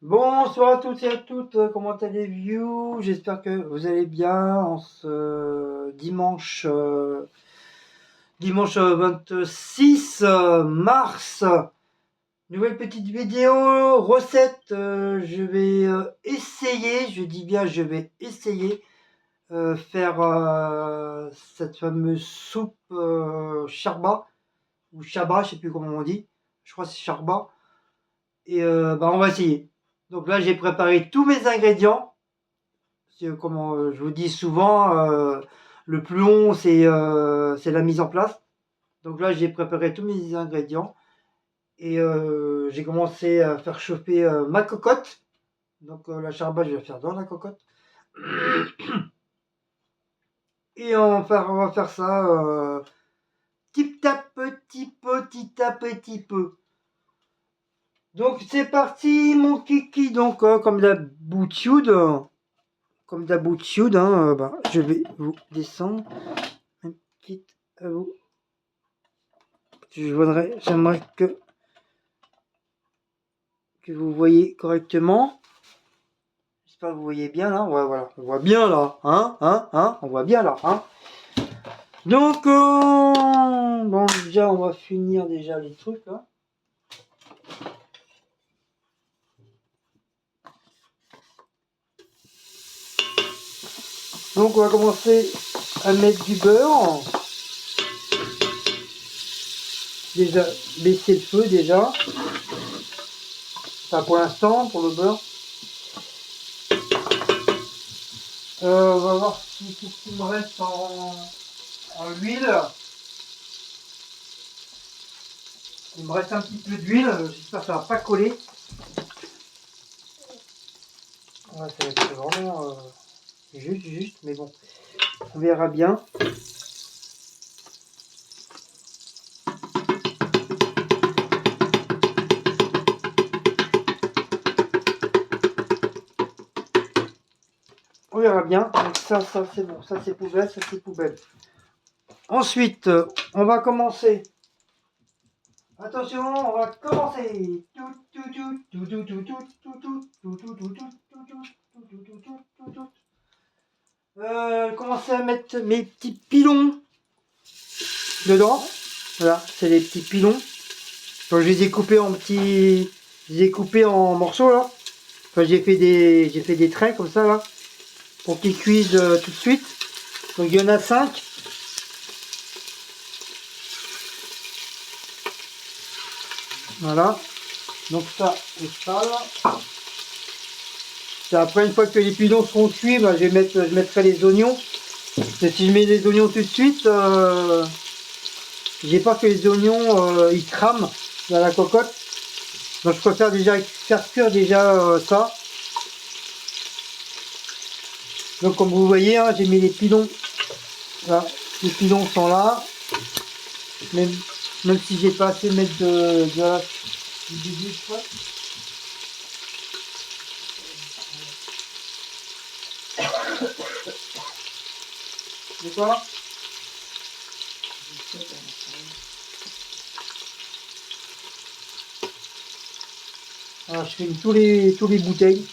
Bonsoir à tous et à toutes, comment allez-vous? J'espère que vous allez bien en ce dimanche 26 mars. Nouvelle petite vidéo, recette, je vais essayer, je dis bien je vais essayer, faire cette fameuse soupe charba, ou chaba, je sais plus comment on dit, je crois que c'est charba. Et on va essayer. Donc là, j'ai préparé tous mes ingrédients. Comme je vous dis souvent, le plus long, c'est la mise en place. Donc là, j'ai préparé tous mes ingrédients. Et j'ai commencé à faire chauffer ma cocotte. Donc la charbon, je vais la faire dans la cocotte. Et on va faire ça petit à petit peu. Donc c'est parti, mon kiki. Donc comme d'habitude, hein, je vais vous descendre une petite à vous. J'aimerais que vous voyez correctement. J'espère que vous voyez bien là. Ouais, voilà, on voit bien là, on voit bien là, hein. Donc bon, déjà on va finir déjà les trucs là. Donc on va commencer à mettre du beurre. Déjà baisser le feu déjà. Enfin pour l'instant pour le beurre. On va voir ce qu'il me reste en huile. Il me reste un petit peu d'huile, j'espère que ça va pas coller. Ouais, ça va être vraiment juste, mais bon, on verra bien. On verra bien. Donc ça c'est bon, ça c'est poubelle, ça c'est poubelle. Ensuite, on va commencer. Attention, on va commencer. Commencer à mettre mes petits pilons dedans. Voilà, c'est les petits pilons. Donc, je les ai coupés en petits, je les ai coupés en morceaux là. Enfin, j'ai fait des traits comme ça là, pour qu'ils cuisent tout de suite. Donc il y en a 5. Voilà. Donc ça et ça là. Et après, une fois que les pilons seront cuits, je mettrai les oignons. Et si je mets les oignons tout de suite, j'ai peur que les oignons ils crament dans la cocotte. Donc je préfère déjà faire cuire déjà ça. Donc comme vous voyez, hein, j'ai mis les pilons. Là, les pilons sont là. Même si j'ai pas assez mettre du début, je crois. D'accord. Alors je filme tous les bouteilles.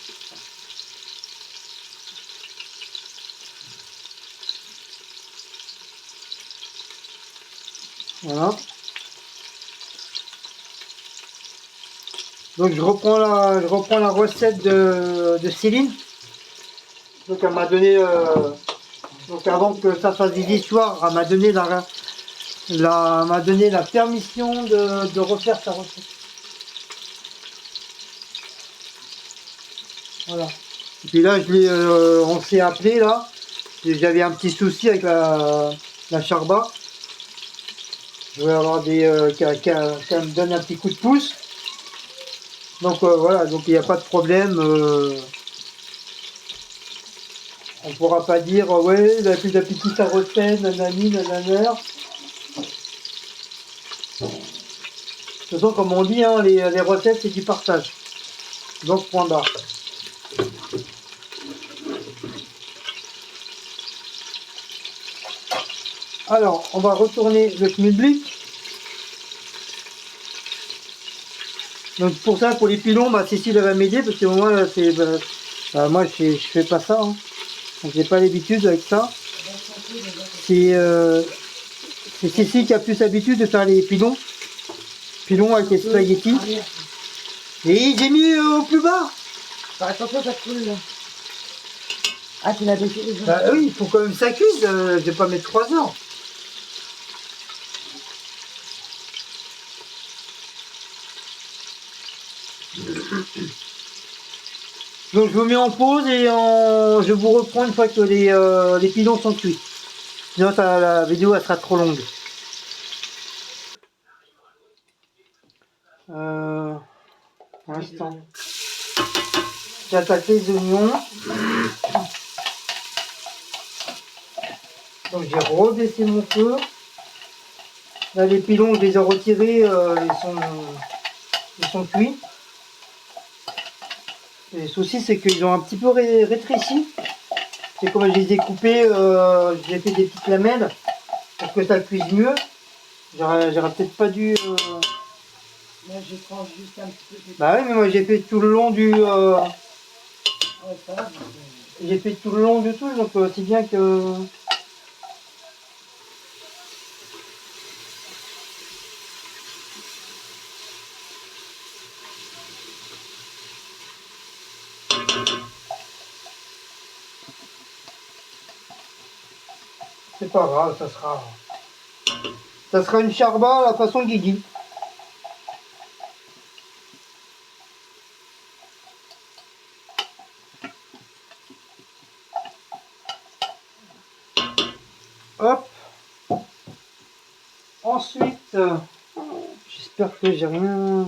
Voilà. Donc je reprends la recette de Céline. Donc elle m'a donné, donc avant que ça fasse des histoires, elle m'a donné la permission de refaire sa recette. Voilà. Et puis là, on s'est appelé là. J'avais un petit souci avec la charba. Je voulais avoir qu'elle me donne un petit coup de pouce. Donc voilà, donc il n'y a pas de problème. On ne pourra pas dire ouais, il a plus d'appétit sa recette, nanani, nanana. De toute façon, comme on dit, hein, les recettes c'est du partage. Donc point barre. Alors, on va retourner le schmilblick. Donc pour ça, pour les pilons, bah Cécile va m'aider parce que moi, là, c'est, moi je fais pas ça. Hein. Donc j'ai pas l'habitude avec ça. C'est Cécile qui a plus l'habitude de faire les pilons. Pilons avec les spaghettis. Et j'ai mis au plus bas. Attention, ça coule là. Ah, tu l'as baissé déjà. Bah oui, il faut quand même que ça cuise. Je vais pas mettre 3 heures. Donc je vous mets en pause et je vous reprends une fois que les pilons sont cuits. Sinon la vidéo elle sera trop longue. Pour l'instant, j'attaque les oignons. Donc j'ai rebaissé mon feu. Là les pilons je les ai retirés, ils sont cuits. Et le souci c'est qu'ils ont un petit peu rétréci. C'est comme je les ai coupés, j'ai fait des petites lamelles pour que ça cuise mieux. J'aurais peut-être pas dû. Moi, je prends juste un petit peu de... Bah oui, mais moi j'ai fait tout le long du. Ouais, ça va. J'ai fait tout le long du tout, donc c'est bien que. C'est pas grave, ça sera une charba à la façon Guigui. Hop. Ensuite, j'espère que j'ai rien.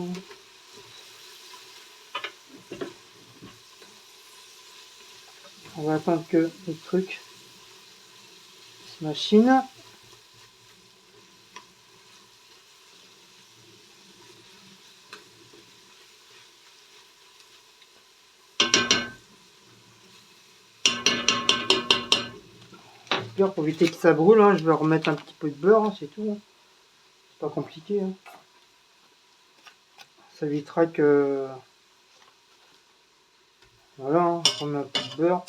On va attendre que le truc se machine. Pour éviter que ça brûle, hein, je vais remettre un petit peu de beurre, hein, c'est tout. Hein. C'est pas compliqué. Hein. Ça évitera que. Voilà, hein, on met un peu de beurre.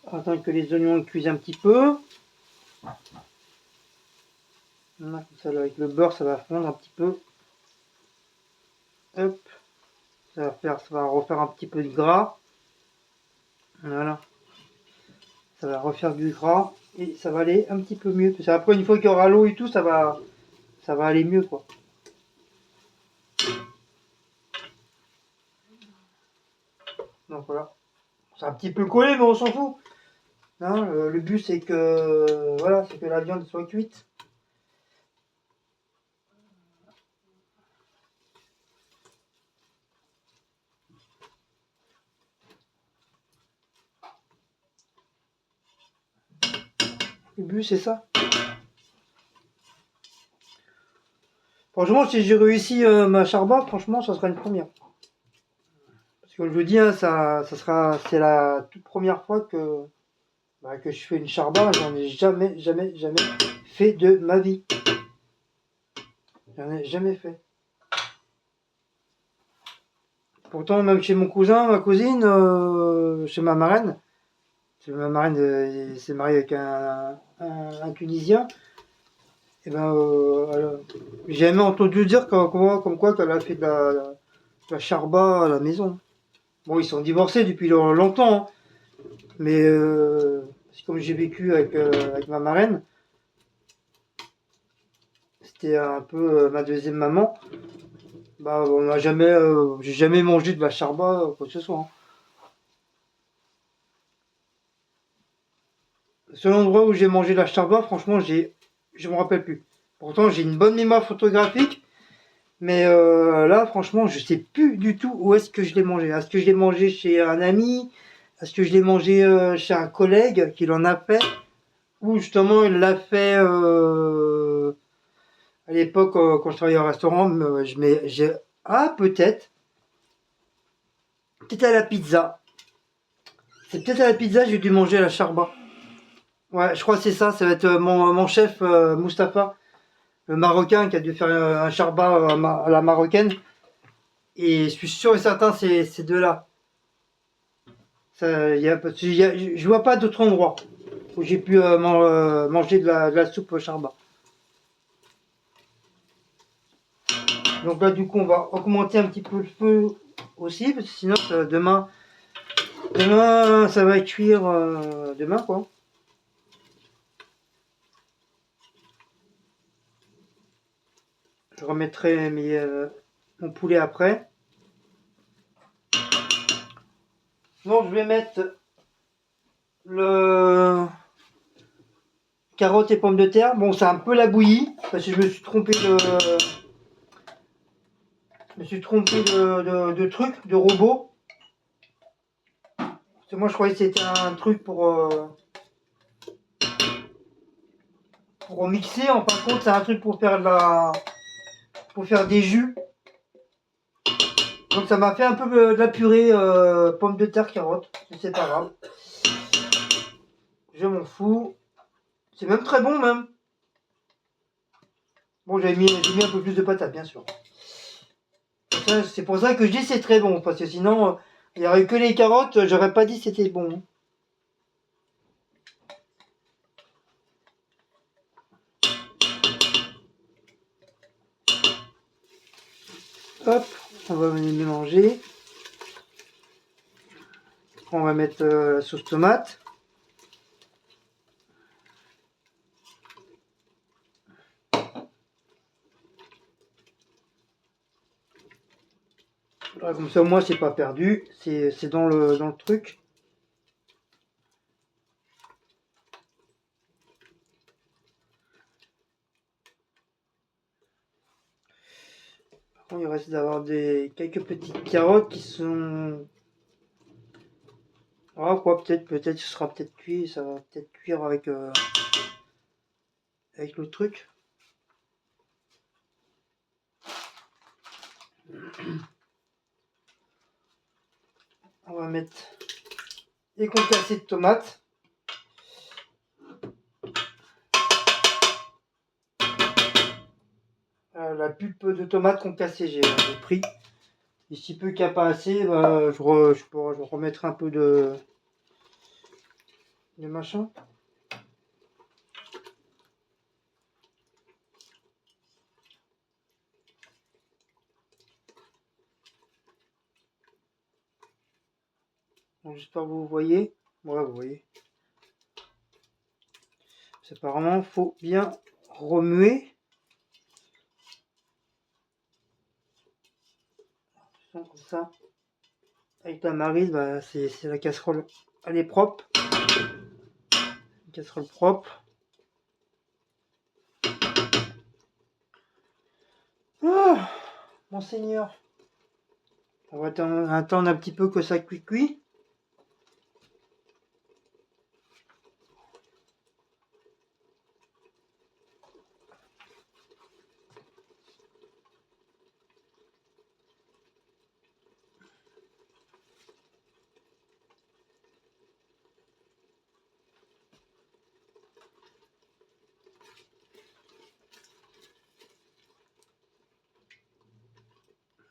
Attendre que les oignons cuisent un petit peu. Là, comme ça, là, avec le beurre, ça va fondre un petit peu. Hop. Ça va refaire un petit peu de gras. Voilà. Ça va refaire du gras et ça va aller un petit peu mieux. Parce qu'après, une fois qu'il y aura l'eau et tout, ça va aller mieux, quoi. Donc voilà. C'est un petit peu collé, mais on s'en fout. Hein, le but, c'est que, voilà, c'est que la viande soit cuite. Le but, c'est ça. Franchement, si j'ai réussi ma charba, franchement, ça sera une première. Parce que je vous dis, hein, c'est la toute première fois que je fais une charba. J'en ai jamais fait de ma vie. J'en ai jamais fait. Pourtant, même chez mon cousin, ma cousine, chez ma marraine, s'est mariée avec un Tunisien. Et ben, j'ai jamais entendu dire comme quoi qu'elle a fait de la charba à la maison. Bon, ils sont divorcés depuis longtemps, hein. Mais comme j'ai vécu avec ma marraine, c'était un peu ma deuxième maman. Bah, j'ai jamais mangé de la charba, quoi que ce soit. Hein. Le seul endroit où j'ai mangé de la charba, franchement, je me rappelle plus. Pourtant, j'ai une bonne mémoire photographique, mais là, franchement, je sais plus du tout où est-ce que je l'ai mangé. Est-ce que je l'ai mangé chez un ami? Est-ce que je l'ai mangé chez un collègue qui l'en a fait? Ou justement, il l'a fait à l'époque quand je travaillais au restaurant. Ah, peut-être. peut-être à la pizza. C'est peut-être à la pizza, j'ai dû manger à la charba. Ouais, je crois que c'est ça. Ça va être mon chef Mustapha, le Marocain, qui a dû faire un charba à la marocaine. Et je suis sûr et certain, c'est ces deux-là. Je vois pas d'autre endroit où j'ai pu manger de la soupe charba. Donc là, du coup, on va augmenter un petit peu le feu aussi, parce que sinon, demain, ça va cuire demain, quoi. Je remettrai mon poulet après. Donc, je vais mettre le carottes et pommes de terre. Bon, c'est un peu la bouillie, parce que je me suis trompé de truc, de robot. Parce que moi, je croyais que c'était un truc pour mixer. En fin de compte, c'est un truc pour faire pour faire des jus. Donc ça m'a fait un peu de la purée pommes de terre, carottes. C'est pas grave. Je m'en fous. C'est même très bon même. Bon, j'ai mis un peu plus de patates, bien sûr. C'est pour ça que je dis c'est très bon. Parce que sinon, il n'y aurait que les carottes, j'aurais pas dit c'était bon. Hop, on va venir mélanger. On va mettre la sauce tomate. Voilà, comme ça, moi, c'est pas perdu. C'est dans le truc. Par contre, il reste d'avoir quelques petites carottes qui sont... Ah, quoi, peut-être, ce sera peut-être cuit. Ça va peut-être cuire avec le truc. On va mettre des concassés de tomates. La pulpe de tomate concassée, j'ai pris. Et si peu qu'il n'y a pas assez, bah, je remettrai un peu de machin. J'espère que vous voyez. Ouais, vous voyez. Apparemment, il faut bien remuer. Comme ça. Avec la maryse, bah, c'est la casserole. Elle est propre. Une casserole propre. Ah, mon seigneur. On va attendre un petit peu que ça cuit.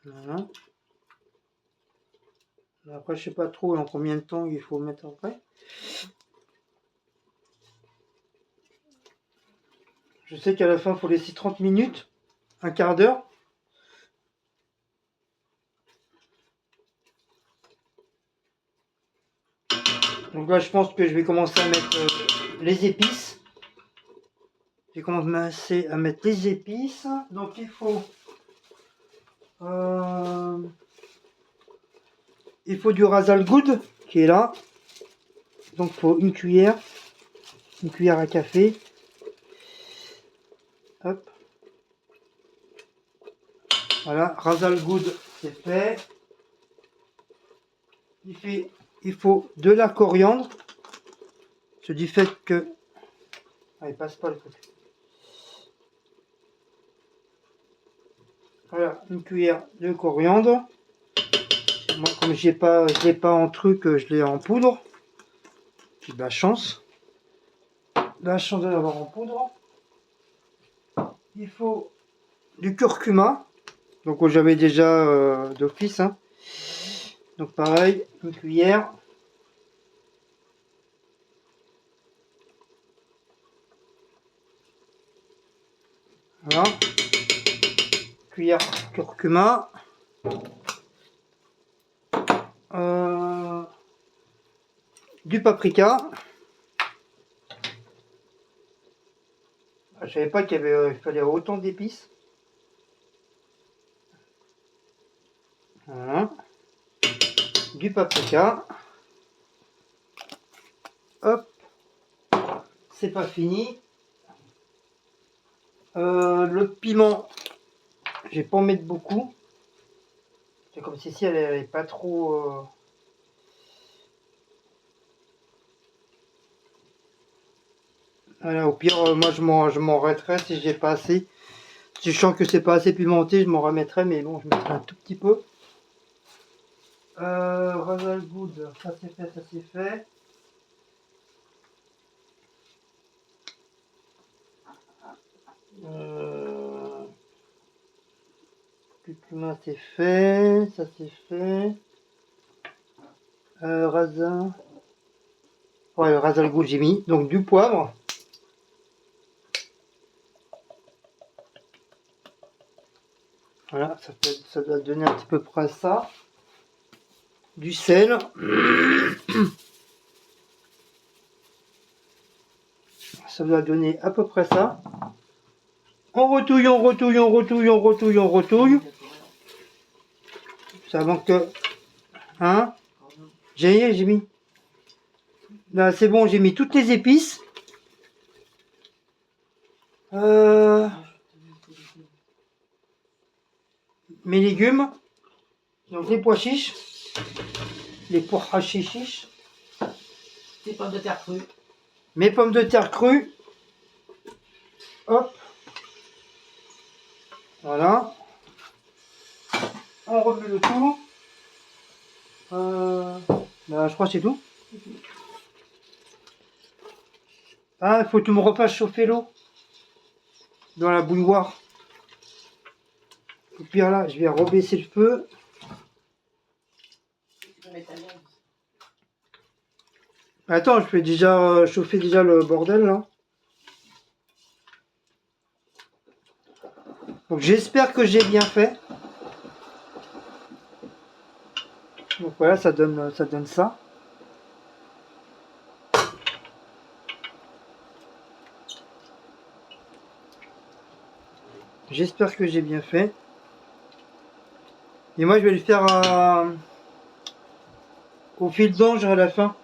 Voilà. Après, je sais pas trop en combien de temps il faut mettre après. Je sais qu'à la fin, il faut laisser 30 minutes, un quart d'heure. Donc là, je pense que je vais commencer à mettre les épices. Je vais commencer à mettre les épices. Donc il faut du Rasal Good qui est là. Donc il faut une cuillère à café. Hop. Voilà, Rasal Good, c'est fait. Il faut de la coriandre. C'est du fait que... Ah, il passe pas le truc. Voilà, une cuillère de coriandre. Moi, Comme je l'ai pas en truc, je l'ai en poudre. J'ai de la chance. De la chance de l'avoir en poudre. Il faut du curcuma. Donc j'avais déjà d'office. Hein. Donc pareil, une cuillère. Voilà. Cuillère curcuma. Du paprika. Je savais pas qu'il y avait, il fallait autant d'épices. Voilà. Du paprika. Hop. C'est pas fini. Le piment, je vais pas en mettre beaucoup. C'est comme si elle est pas trop. Voilà, au pire, moi je m'en arrêterai si j'ai pas assez. Si je sens que c'est pas assez pimenté, je m'en remettrai, mais bon, je mettrai un tout petit peu. Royal Good, ça c'est fait, ça c'est fait. Curcuma c'est fait, ça c'est fait. Raisin. Ouais, le Royal Good j'ai mis. Donc du poivre. Voilà, ça doit donner un petit peu près ça. Du sel. Ça doit donner à peu près ça. On retouille, on retouille, on retouille, on retouille, on retouille. Ça manque que... Hein? J'ai mis. Là, c'est bon, j'ai mis toutes les épices. Mes légumes. Donc les pois chiches. Les pois chiches. Les pommes de terre crues. Mes pommes de terre crues. Hop. Voilà. On remet le tout. Bah, je crois que c'est tout. Ah, il faut que tu me refasses chauffer l'eau. Dans la bouilloire. Et puis là, je vais rebaisser le feu. Attends, je fais déjà chauffer déjà le bordel là. Donc j'espère que j'ai bien fait. Donc voilà, ça donne ça. J'espère que j'ai bien fait. Et moi je vais le faire au fil d'ange à la fin.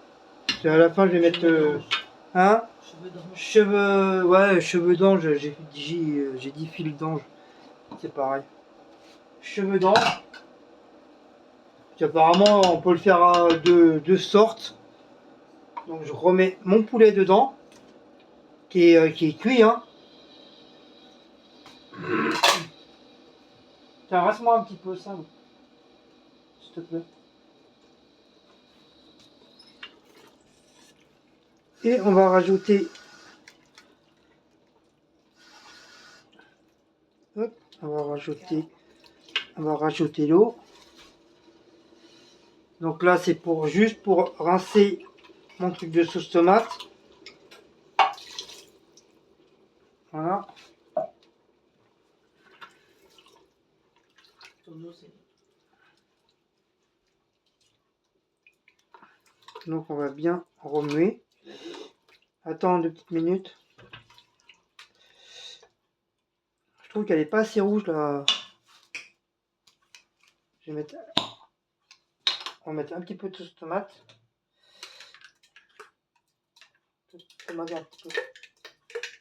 Et à la fin je vais mettre hein, cheveux, ouais, cheveux d'ange, j'ai dit fil d'ange. C'est pareil. Cheveux d'ange. Apparemment on peut le faire de deux sortes. Donc je remets mon poulet dedans. Qui est cuit hein. Tiens, reste-moi un petit peu ça, s'il te plaît. Et on va rajouter. Hop, on va rajouter l'eau. Donc là, c'est pour juste pour rincer mon truc de sauce tomate. Voilà. Donc on va bien remuer. Attends 2 petites minutes. Je trouve qu'elle est pas assez rouge là. Je vais mettre, on va mettre un petit peu de sauce tomate. Un petit peu.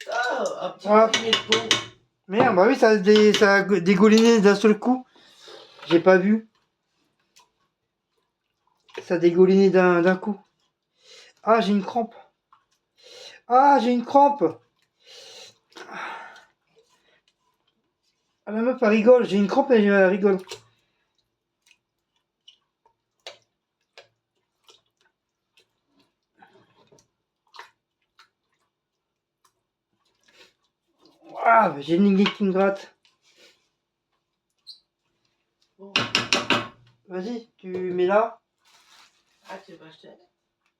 Oh, un petit peu de peau. Merde, bah oui, ça a dégouliné d'un seul coup. J'ai pas vu. Ça a dégouliné d'un coup. Ah, j'ai une crampe. Ah, j'ai une crampe. Ah, la meuf, elle rigole. J'ai une crampe et elle rigole. Ah, j'ai une linguette qui me gratte. Bon. Vas-y, tu mets là. Ah, tu veux pas acheter?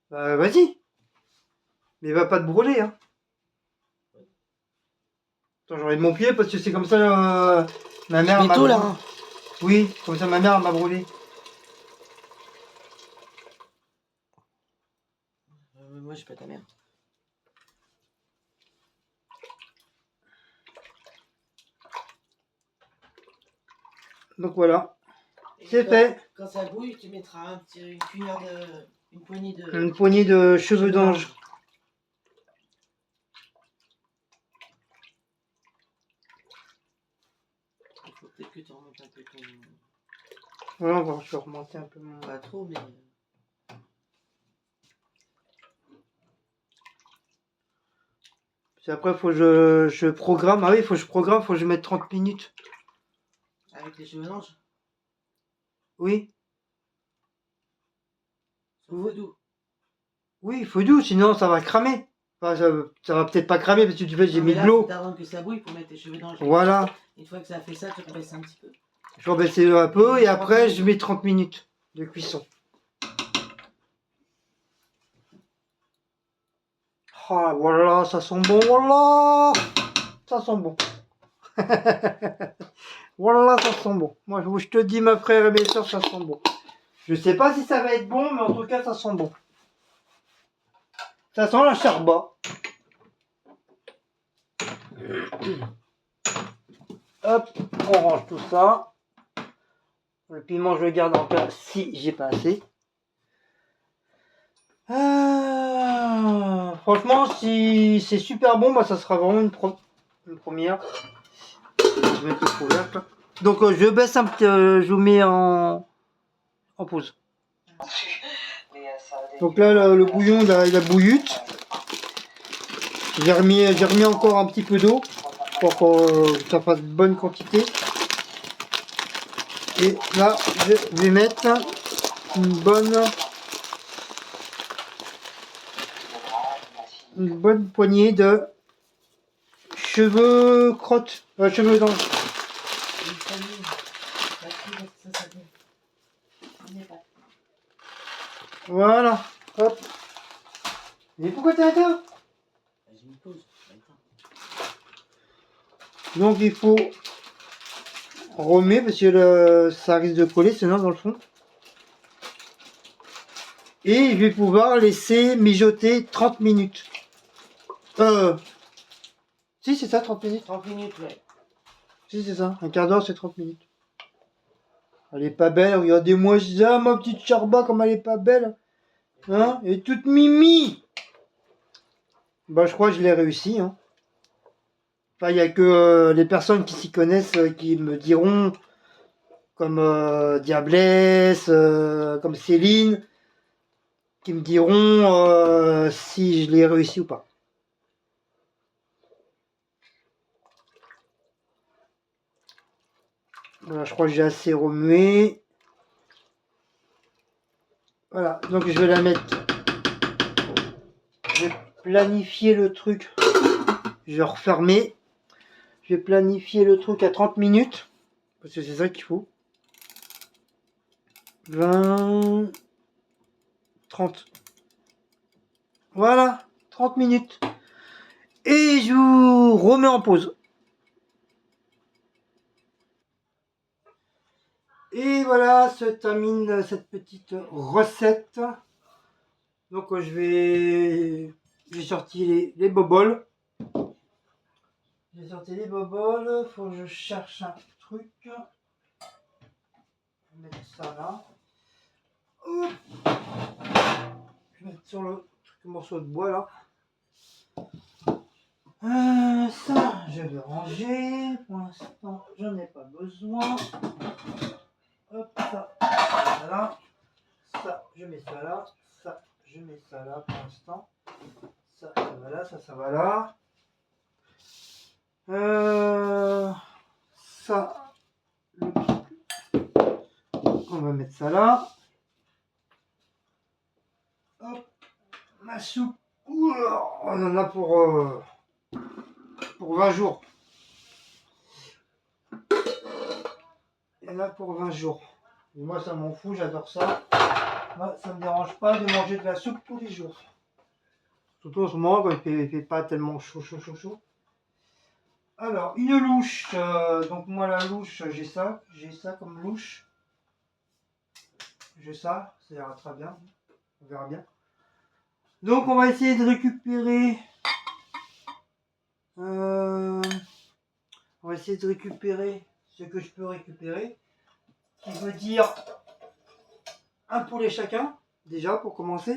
Bah, vas-y. Mais il va pas te brûler, hein. Attends, j'enlève mon pied parce que c'est comme ça, ma mère Mais m'a tout là. brûlé. Oui, comme ça ma mère m'a brûlé. Moi, je suis pas ta mère. Donc voilà, Et c'est fait. Quand ça bouille, tu mettras une cuillère de. Une poignée de. Une poignée de cheveux d'ange. Il faut peut-être que tu remontes un peu ton. Ouais, je vais remonter un peu mon. Pas trop, mais. Puis après, faut que je programme. Ah oui, faut que je programme, faut que je mette 30 minutes. Avec les cheveux d'ange. Oui. Sur feu doux. Oui, il faut doux, sinon ça va cramer. Enfin, ça va peut-être pas cramer parce que tu fais, j'ai mis de l'eau. T'attends que ça bouille pour mettre tes cheveux d'ange. Voilà. Une fois que ça a fait ça, tu rebaisses un petit peu. Je vais baisser un peu et après je mets 30 minutes de cuisson. Ah voilà, ça sent bon, voilà. Ça sent bon. Voilà, ça sent bon. Moi, je te dis, ma frère et mes soeurs, ça sent bon. Je sais pas si ça va être bon, mais en tout cas, ça sent bon. Ça sent la charba. Hop, on range tout ça. Le piment, je le garde en cas si j'ai pas assez. Franchement, si c'est super bon, bah, ça sera vraiment une première. Je vais mettre le couvercle. Donc, je baisse un petit, je vous mets en pause. Donc là, le bouillon, il a bouillute. J'ai remis encore un petit peu d'eau pour que ça fasse bonne quantité. Et là, je vais mettre une bonne poignée de cheveux cheveux d'ange. Voilà, hop. Et pourquoi t'es à terre? Donc il faut remettre parce que ça risque de coller sinon dans le fond. Et je vais pouvoir laisser mijoter 30 minutes. Si c'est ça, 30 minutes. 30 minutes, ouais. Si c'est ça, un quart d'heure c'est 30 minutes. Elle est pas belle, regardez-moi ça, ma petite charba comme elle est pas belle. Hein? Elle est toute mimi. Bah je crois que je l'ai réussi. Hein. Enfin, il n'y a que les personnes qui s'y connaissent qui me diront, comme Diablesse, comme Céline, qui me diront si je l'ai réussi ou pas. Voilà, je crois que j'ai assez remué. Voilà, donc je vais la mettre. Je vais planifier le truc. Je vais refermer. Je vais planifier le truc à 30 minutes. Parce que c'est ça qu'il faut. 20, 30. Voilà, 30 minutes. Et je vous remets en pause. Et voilà, se termine cette petite recette. Donc j'ai sorti les boboles. J'ai sorti les boboles. Faut que je cherche un truc. Je vais mettre ça là. Hop. Je vais mettre sur le morceau de bois là. Ça, je vais ranger. Pour l'instant, j'en ai pas besoin. Hop, ça là. Ça, je mets ça là. Ça, je mets ça là pour l'instant. Ça va là. Ça va là. Ça, on va mettre ça là. Hop, ma soupe. On en a pour 20 jours. elle a pour 20 jours. Et moi, ça m'en fout, j'adore ça. Moi, ça me dérange pas de manger de la soupe tous les jours. Surtout en ce moment, quand il fait pas tellement chaud. Alors, une louche. Donc moi, la louche, j'ai ça. J'ai ça comme louche. J'ai ça. Ça ira très bien. On verra bien. Donc, on va essayer de récupérer... on va essayer de récupérer ce que je peux récupérer. Qui veut dire un poulet chacun. Déjà, pour commencer.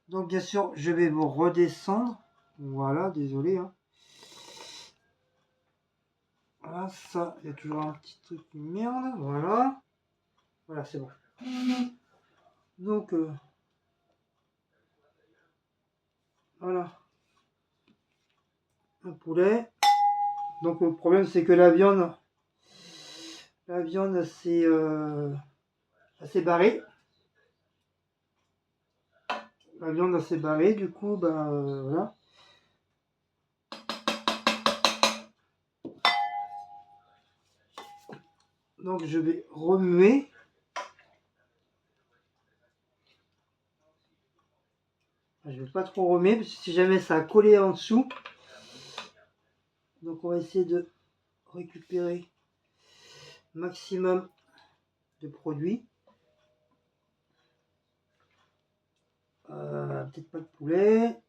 Donc, bien sûr, je vais vous redescendre. Voilà, désolé. Hein. Voilà, ça, il y a toujours un petit truc qui merde. Voilà. Voilà, c'est bon. Donc, voilà. Un poulet. Donc, le problème, c'est que la viande, c'est assez barré. La viande assez barrée, du coup, ben voilà. Donc, je vais remuer. Je ne vais pas trop remuer, parce que si jamais ça a collé en dessous. Donc, on va essayer de récupérer maximum de produits. Peut-être pas de poulet.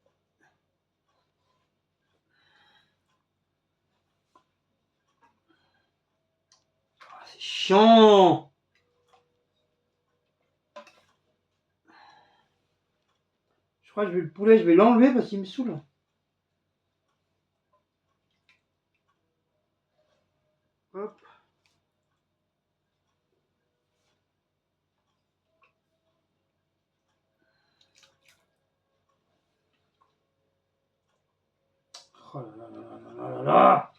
Ah, c'est chiant. Je crois que le poulet, je vais l'enlever parce qu'il me saoule. Hop. Oh là là là là là là là.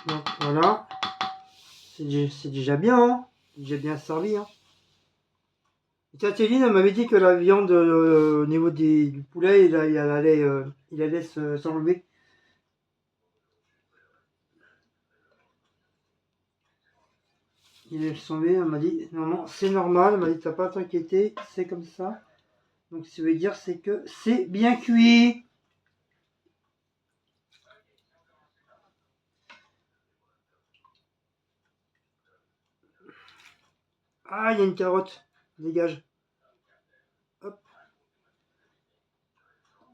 Donc voilà. C'est déjà bien, hein. J'ai bien servi, hein. Céline, elle m'avait dit que la viande au niveau du poulet, il allait s'enlever. Il allait s'enlever, elle m'a dit, non, c'est normal, elle m'a dit, t'as pas à t'inquiéter, c'est comme ça. Donc, ça veut dire, c'est que c'est bien cuit. Ah, il y a une carotte, dégage. Hop.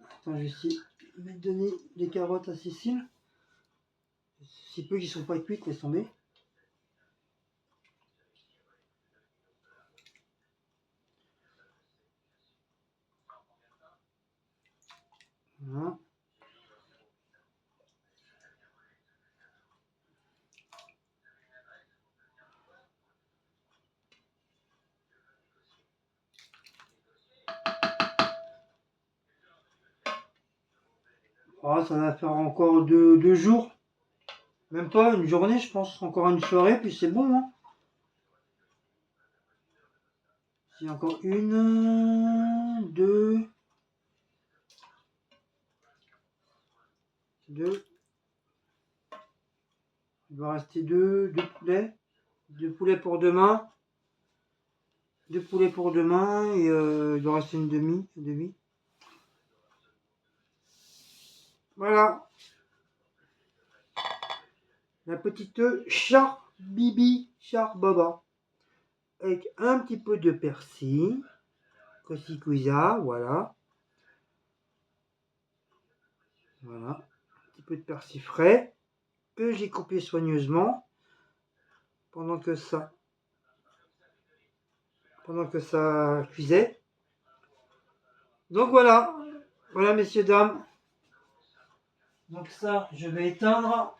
Attends, je vais essayer de donner des carottes à Cécile. Si peu qui sont pas cuites, laisse tomber. Voilà. Ah, ça va faire encore deux jours. Même pas une journée, je pense. Encore une soirée, puis c'est bon. Hein. C'est encore une, deux. Il va rester deux poulets. Deux poulets pour demain. Deux poulets pour demain. Et il doit rester une demi. Voilà. La petite Charbibi Charbaba. Avec un petit peu de persil. Couscousa, voilà. Voilà. Un petit peu de persil frais. Que j'ai coupé soigneusement. Pendant que ça cuisait. Donc voilà, messieurs, dames. Donc ça, je vais éteindre.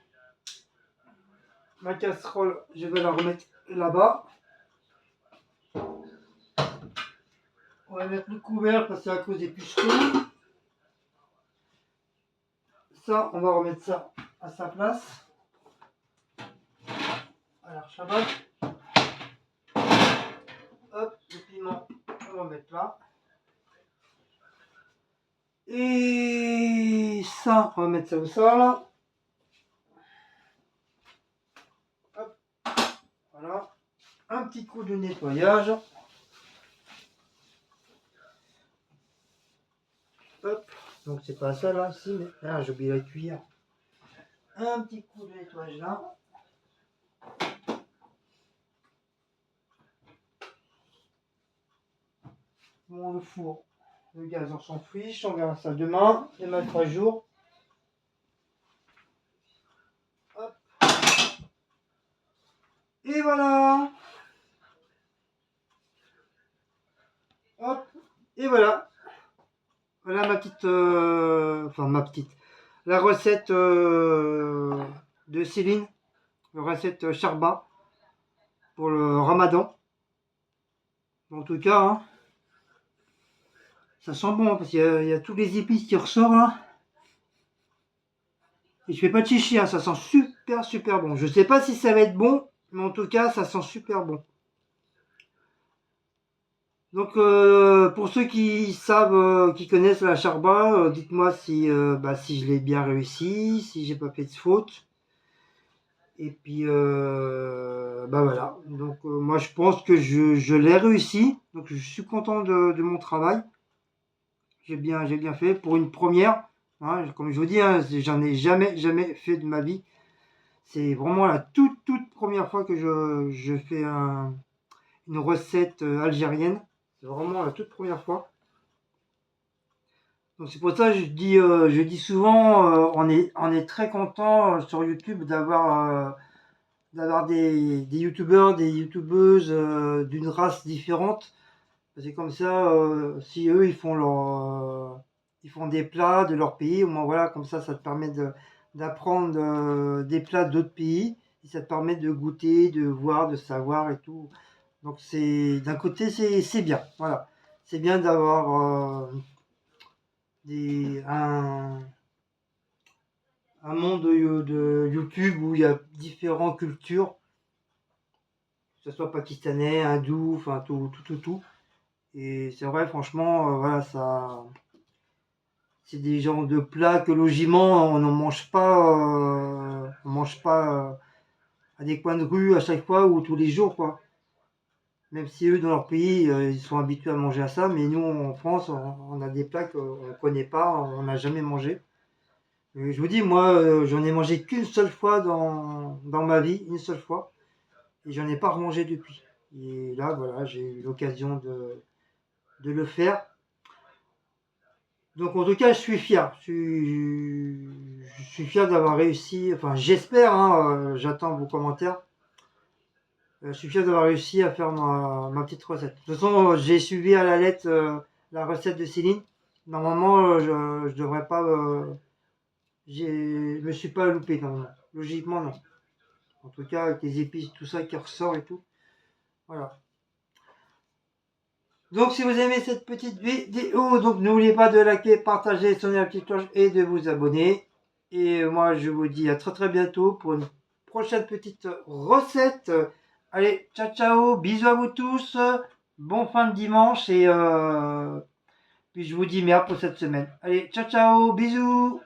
Ma casserole, je vais la remettre là-bas. On va mettre le couvert parce que c'est à cause des pucerons. Ça, on va remettre ça à sa place. Alors, Shabbat. Hop, le piment, on va mettre là. Et ça, on va mettre ça au sol. Hop, voilà. Un petit coup de nettoyage. Hop, donc c'est pas ça là, ici, mais ah, j'ai oublié la cuillère. Un petit coup de nettoyage là. Bon, le four, le gaz, on s'en fiche, on verra ça demain 3 jours. Hop. Et voilà. Hop. Et voilà. Voilà ma petite, enfin ma petite, la recette de Céline, la recette charba pour le Ramadan. En tout cas, hein, ça sent bon hein, parce qu'il y a tous les épices qui ressortent là. Et je fais pas de chichi, hein, ça sent super bon. Je sais pas si ça va être bon, mais en tout cas, ça sent super bon. Donc pour ceux qui savent, qui connaissent la charba, dites-moi si, si je l'ai bien réussi, si j'ai pas fait de faute. Et puis voilà. Donc moi je pense que je l'ai réussi. Donc je suis content de mon travail. J'ai bien fait pour une première. Hein, comme je vous dis, hein, j'en ai jamais fait de ma vie. C'est vraiment la toute première fois que je fais une recette algérienne. C'est vraiment la toute première fois. Donc c'est pour ça que je dis souvent, on est très content sur YouTube d'avoir des youtubeurs, des youtubeuses d'une race différente. C'est comme ça, si eux ils font des plats de leur pays, au moins voilà, comme ça te permet d'apprendre des plats d'autres pays, et ça te permet de goûter, de voir, de savoir et tout. Donc c'est d'un côté c'est bien, voilà, c'est bien d'avoir un monde de YouTube où il y a différentes cultures, que ce soit pakistanais, hindou, enfin tout. Et c'est vrai, franchement, voilà, ça, c'est des genres de plats que logiquement on mange pas à des coins de rue à chaque fois ou tous les jours, quoi. Même si eux, dans leur pays, ils sont habitués à manger à ça, mais nous, en France, on a des plats qu'on ne connaît pas, on n'a jamais mangé. Et je vous dis, moi, j'en ai mangé qu'une seule fois dans ma vie, une seule fois, et j'en ai pas remangé depuis. Et là, voilà, j'ai eu l'occasion de le faire. Donc en tout cas, je suis fier. Je suis fier d'avoir réussi. Enfin, j'espère. Hein, j'attends vos commentaires. Je suis fier d'avoir réussi à faire ma petite recette. De toute façon, j'ai suivi à la lettre la recette de Céline. Normalement, je devrais pas. Je me suis pas loupé normalement. Logiquement, non. En tout cas, avec les épices, tout ça qui ressort et tout. Voilà. Donc si vous aimez cette petite vidéo, donc n'oubliez pas de liker, partager, sonner la petite cloche et de vous abonner. Et moi je vous dis à très bientôt pour une prochaine petite recette. Allez, ciao, bisous à vous tous, bon fin de dimanche et puis je vous dis merde pour cette semaine. Allez, ciao, bisous.